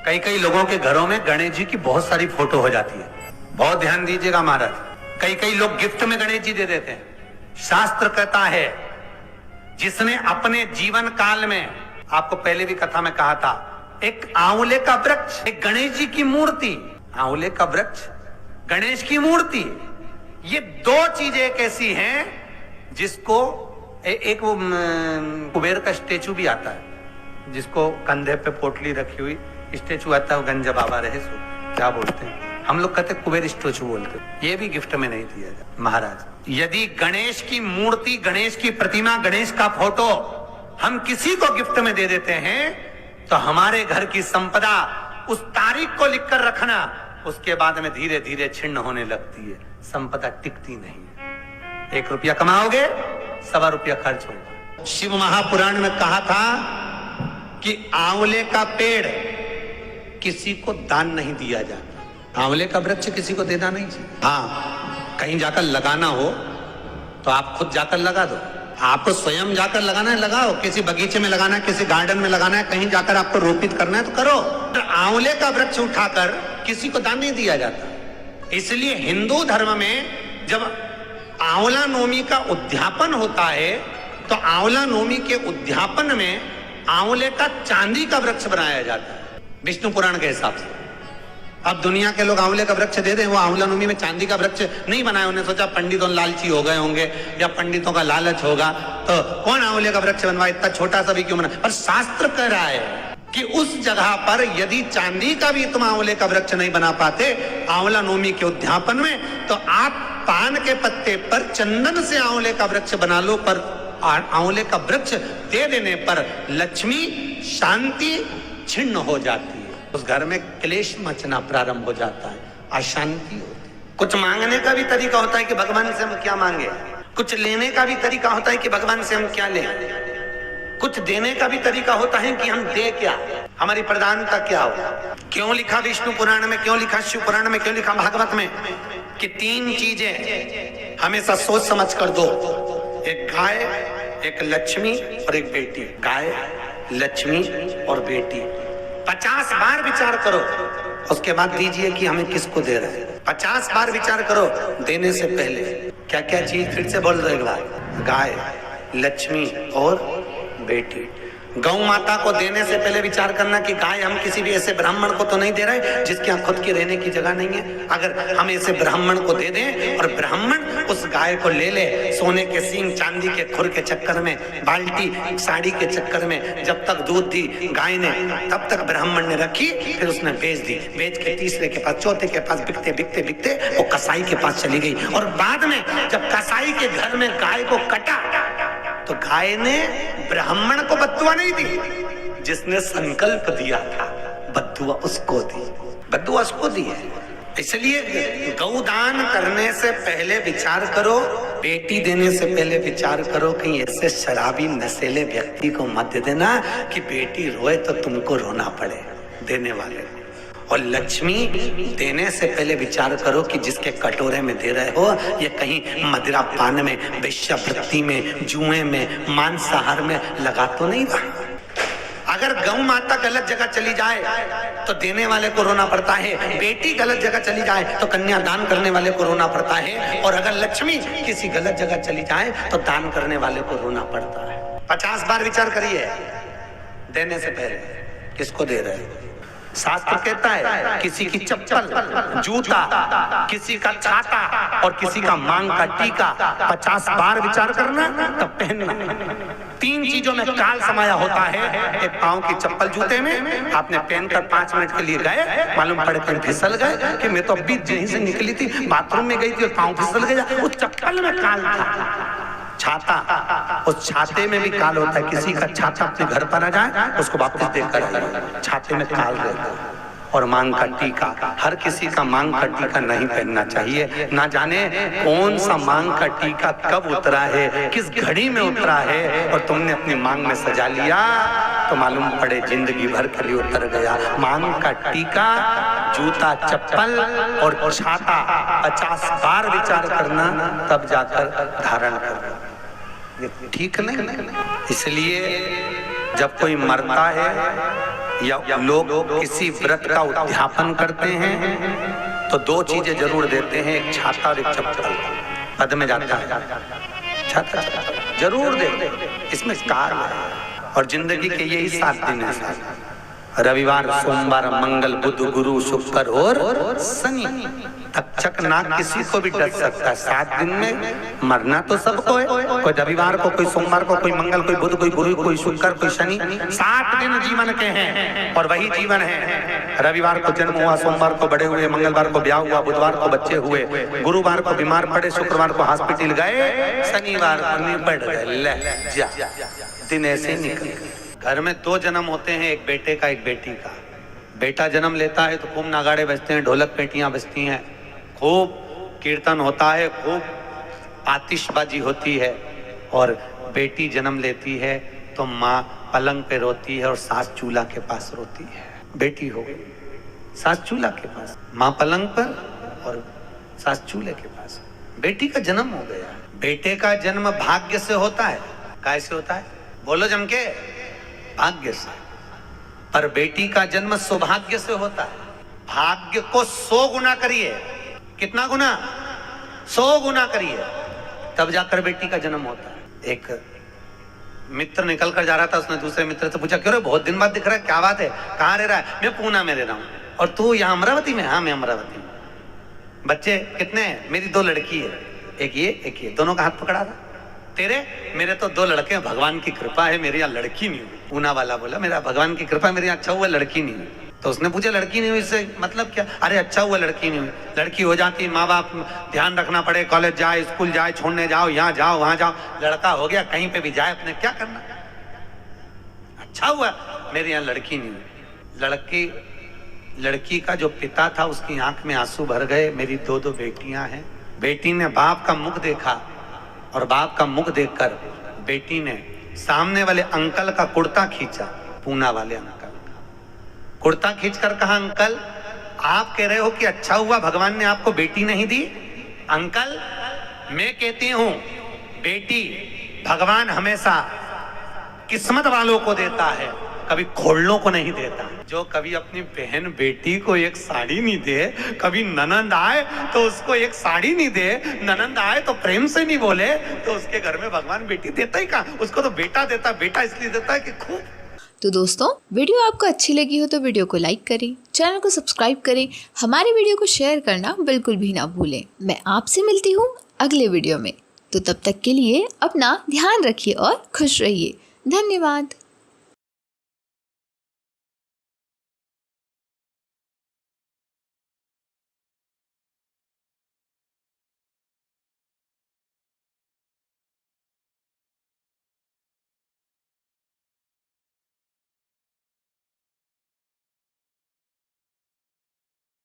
कई कई लोगों के घरों में गणेश जी की बहुत सारी फोटो हो जाती है। बहुत ध्यान दीजिएगा महाराज, कई कई लोग गिफ्ट में गणेश जी दे देते हैं। शास्त्र कहता है जिसने अपने जीवन काल में, आपको पहले भी कथा में कहा था, एक आंवले का वृक्ष, एक गणेश जी की मूर्ति, आंवले का वृक्ष, गणेश की मूर्ति, ये दो चीजें एक ऐसी हैं जिसको एक वो कुबेर का स्टेचू भी आता है, जिसको कंधे पे पोटली रखी हुई स्टेचू आता है, वो गंजा बाबा रहे सो क्या बोलते हैं, हम लोग कहते हैं कुबेर स्टेचू बोलते हैं। ये भी गिफ्ट में नहीं दिया जाता। महाराज, यदि गणेश की मूर्ति, गणेश की प्रतिमा, गणेश का फोटो हम किसी को गिफ्ट में दे देते हैं तो हमारे घर की संपदा उस तारीख को लिखकर रखना, उसके बाद में धीरे धीरे छिन्न होने लगती है, संपदा टिकती नहीं है। 1 रुपया कमाओगे, 1.25 रुपया खर्च होगा। शिव महापुराण में कहा था कि आंवले का पेड़ किसी को दान नहीं दिया जाता। आंवले का वृक्ष किसी को देना नहीं चाहिए। हाँ, कहीं जाकर लगाना हो तो आप खुद जाकर लगा दो। आपको स्वयं जाकर लगाना है, लगाओ। किसी बगीचे में लगाना है, किसी गार्डन में लगाना है, कहीं जाकर आपको रोपित करना है तो करो। आंवले का वृक्ष उठाकर किसी को दान नहीं दिया जाता। इसलिए हिंदू धर्म में जब आंवला नवमी का उद्यापन होता है तो आंवला नवमी के उद्यापन में आंवले का चांदी का वृक्ष बनाया जाता है विष्णु पुराण के हिसाब से। अब दुनिया के लोग आंवले का वृक्ष दे दें, वो आंवला नवमी में चांदी का वृक्ष नहीं बनाए। उन्हें सोचा पंडितों लालची हो गए होंगे या पंडितों का लालच होगा तो कौन आंवले का वृक्ष बनवाए, इतना छोटा सा भी क्यों बना। पर शास्त्र कह रहा है कि उस जगह पर यदि चांदी का भी तुम आंवले का वृक्ष नहीं बना पाते आंवला नवमी के उद्यापन में, तो आप पान के पत्ते पर चंदन से आंवले का वृक्ष बना लो। पर आंवले का वृक्ष दे देने पर लक्ष्मी, शांति छिन्न हो जाती है। उस घर में क्लेश मचना प्रारंभ हो जाता है, अशांति होती है। कुछ मांगने का भी तरीका होता है कि भगवान से हम क्या मांगे, कुछ लेने का भी तरीका होता है कि भगवान से हम क्या लें, कुछ देने का भी तरीका होता है कि हम दे क्या, हमारी प्रधानता क्या हो। क्यों लिखा विष्णु पुराण में, क्यों लिखा शिव पुराण में, क्यों लिखा भागवत में कि 3 चीजें हमेशा सोच समझ कर दो, एक गाय, एक लक्ष्मी और एक बेटी। गाय, लक्ष्मी और बेटी। 50 बार विचार करो, उसके बाद दीजिए कि हमें किसको दे रहे हैं। 50 बार विचार करो देने से पहले क्या क्या चीज, फिर से बोल दो एक बार, गाय, लक्ष्मी और बेटी। गौ माता को देने से पहले विचार करना कि गाय हम किसी भी ऐसे ब्राह्मण को तो नहीं दे रहे जिसके यहाँ खुद की रहने की जगह नहीं है। अगर हम ऐसे ब्राह्मण को दे दें और ब्राह्मण उस गाय को ले ले, सोने के सींग, चांदी के खुर के चक्कर में, बाल्टी साड़ी के चक्कर में, जब तक दूध दी गाय ने तब तक ब्राह्मण ने रखी, फिर उसने बेच दी। बेच के तीसरे के पास, चौथे के पास बिकते बिकते बिकते वो कसाई के पास चली गई। और बाद में जब कसाई के घर में गाय को कटा तो गाय ने ब्राह्मण को बद्दुआ नहीं दी, जिसने संकल्प दिया था बद्दुआ उसको दी, बद्दुआ उसको दी है। इसलिए गौदान करने से पहले विचार करो, बेटी देने से पहले विचार करो, कहीं ऐसे शराबी नशेले व्यक्ति को मत दे देना कि बेटी रोए तो तुमको रोना पड़े देने वाले को। और लक्ष्मी देने से पहले विचार करो कि जिसके कटोरे में दे रहे हो ये कहीं मदिरा पान में, वेश्यावृत्ति में, जुए में, मांसाहार में लगा तो नहीं रहा। अगर गौ माता गलत जगह चली जाए तो देने वाले को रोना पड़ता है, बेटी गलत जगह चली जाए तो कन्यादान करने वाले को रोना पड़ता है, और अगर लक्ष्मी किसी गलत जगह चली जाए तो दान करने वाले को रोना पड़ता है। 50 बार विचार करिए देने से पहले किसको दे रहे हैं। शास्त्र कहता है किसी की चप्पल, जूता, किसी का छाता और किसी का मांग का टीका 50 बार विचार करना तब पहनना। 3 चीजों में काल समाया होता है। एक पांव की चप्पल जूते में आपने पहनकर 5 मिनट के लिए गए, मालूम पड़े कहीं फिसल गए कि मैं तो अभी यहीं से निकली थी, बाथरूम में गई थी और पांव फिसल गया, उस चप्पल में काल था। छाता, उस छाते में भी काल होता है। किसी का छाता अपने घर पर आ जाए उसको वापस देकर आइए, छाते में काल रहता है। और मांग का टीका, हर किसी का मांग का टीका नहीं पहनना चाहिए। ना जाने कौन सा मांग का टीका कब उतरा है, किस घड़ी में उतरा है, और तुमने अपनी मांग में सजा लिया तो मालूम पड़े जिंदगी भर के लिए उतर गया। मांग का टीका, जूता, चप्पल और छाता 50 बार विचार करना तब जाकर धारण करना, ठीक नहीं। इसलिए जब कोई मरता है या लोग किसी व्रत का उद्यापन करते हैं तो दो चीजें जरूर देते हैं, एक छाता और एक चप्पल। पद में जाता है छाता जरूर दे, इसमें कार्य है। और जिंदगी के यही 7 दिन है, रविवार, सोमवार, मंगल, बुध, गुरु, शुक्र और शनि। तक्षक नाग किसी को भी डर सकता है। 7 दिन में मरना तो सबको है, कोई रविवार को, कोई सोमवार को, कोई मंगल, कोई बुध, कोई गुरु, कोई शुक्र, कोई शनि। 7 दिन जीवन के हैं और वही जीवन है। रविवार को जन्म हुआ, सोमवार को बड़े हुए, मंगलवार को ब्याह हुआ, बुधवार को बच्चे हुए, गुरुवार को बीमार पड़े, शुक्रवार को हॉस्पिटल गए, शनिवार को निपट गए। दिन ऐसे निकल गए। घर में 2 जन्म होते हैं, एक बेटे का, एक बेटी का। बेटा जन्म लेता है तो खूब नगाड़े बजते हैं, ढोलक पेटियां बजती हैं, खूब कीर्तन होता है, खूब आतिशबाजी होती है। और बेटी जन्म लेती है तो माँ पलंग पे रोती है और सास चूल्हा के पास रोती है। बेटी हो गई, सास चूल्हा के पास, माँ पलंग पर और सास चूल्हे के पास। बेटी का जन्म हो गया। बेटे का जन्म भाग्य से होता है। कैसे होता है? बोलो जम के, भाग्य से। पर बेटी का जन्म सौभाग्य से होता है। भाग्य को 100 गुना करिए। कितना गुना? 100 गुना करिए, तब जाकर बेटी का जन्म होता है। एक मित्र निकल कर जा रहा था, उसने दूसरे मित्र से पूछा, क्यों रे बहुत दिन बाद दिख रहा है, क्या बात है, कहाँ रह रहा है? मैं पूना में रह रहा हूँ। और तू यहाँ अमरावती में? हाँ मैं अमरावती में। बच्चे कितने हैं? मेरी 2 लड़की है, एक ये। दोनों का हाथ पकड़ा था। तेरे? मेरे तो 2 लड़के हैं, भगवान की कृपा है, मेरे यहाँ लड़की नहीं हुई। पूना वाला बोला, मेरा भगवान की कृपा, मेरे यहाँ अच्छा हुआ लड़की नहीं हुई। तो उसने पूछा लड़की नहीं हुई इससे मतलब क्या? अरे अच्छा हुआ लड़की नहीं हुई, लड़की हो जाती माँ बाप ध्यान रखना पड़े, कॉलेज जाए, स्कूल जाए, छोड़ने जाओ, यहाँ जाओ, वहां जाओ। लड़का हो गया, कहीं पे भी जाए, अपने क्या करना। अच्छा हुआ मेरे यहाँ लड़की नहीं हुई। लड़की का जो पिता था उसकी आंख में आंसू भर गए। मेरी 2 बेटियां हैं। बेटी ने बाप का मुख देखा और बाप का मुख देखकर बेटी ने सामने वाले अंकल का कुर्ता खींचा, पूना वाले अंकल का कुर्ता खींचकर कहा, अंकल आप कह रहे हो कि अच्छा हुआ भगवान ने आपको बेटी नहीं दी? अंकल मैं कहती हूं बेटी भगवान हमेशा किस्मत वालों को देता है, कभी खोलनों को नहीं देता। जो कभी अपनी बहन बेटी को एक साड़ी नहीं दे, कभी ननंद आए तो उसको एक साड़ी नहीं दे, ननंद आए तो प्रेम से नहीं बोले, तो उसके घर में भगवान बेटी देता ही कहाँ? उसको तो बेटा देता। बेटा इसलिए देता है कि खूब। तो दोस्तों वीडियो आपको अच्छी लगी हो तो वीडियो को लाइक करें, चैनल को सब्सक्राइब करें, हमारी वीडियो को शेयर करना बिल्कुल भी ना भूलें। मैं आपसे मिलती हूँ अगले वीडियो में। तो तब तक के लिए अपना ध्यान रखिए और खुश रहिए। धन्यवाद।